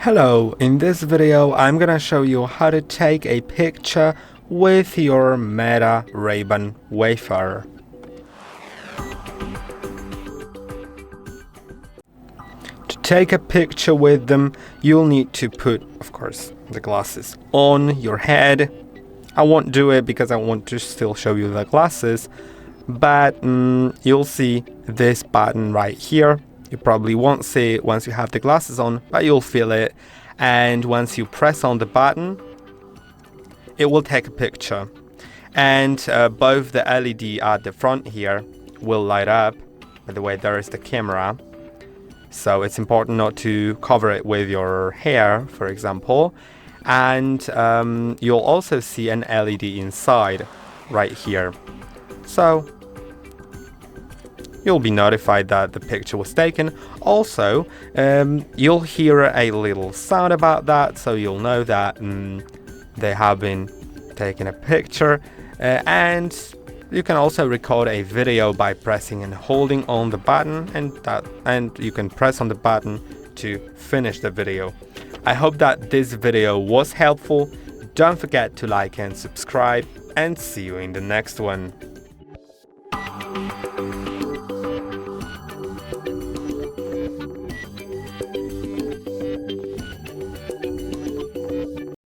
Hello, in this video I'm gonna show you how to take a picture with your META Ray-Ban Wayfarer. To take a picture with them, you'll need to put, of course, the glasses on your head. I won't do it because I want to still show you the glasses, but you'll see this button right here. You probably won't see it once you have the glasses on, but you'll feel it. And once you press on the button, it will take a picture. And both the LED at the front here will light up. By the way, there is the camera. So it's important not to cover it with your hair, for example. And you'll also see an LED inside right here. So you'll be notified that the picture was taken. Also, you'll hear a little sound about that, so you'll know that they have been taking a picture. And you can also record a video by pressing and holding on the button, and you can press on the button to finish the video. I hope that this video was helpful. Don't forget to like and subscribe, and see you in the next one.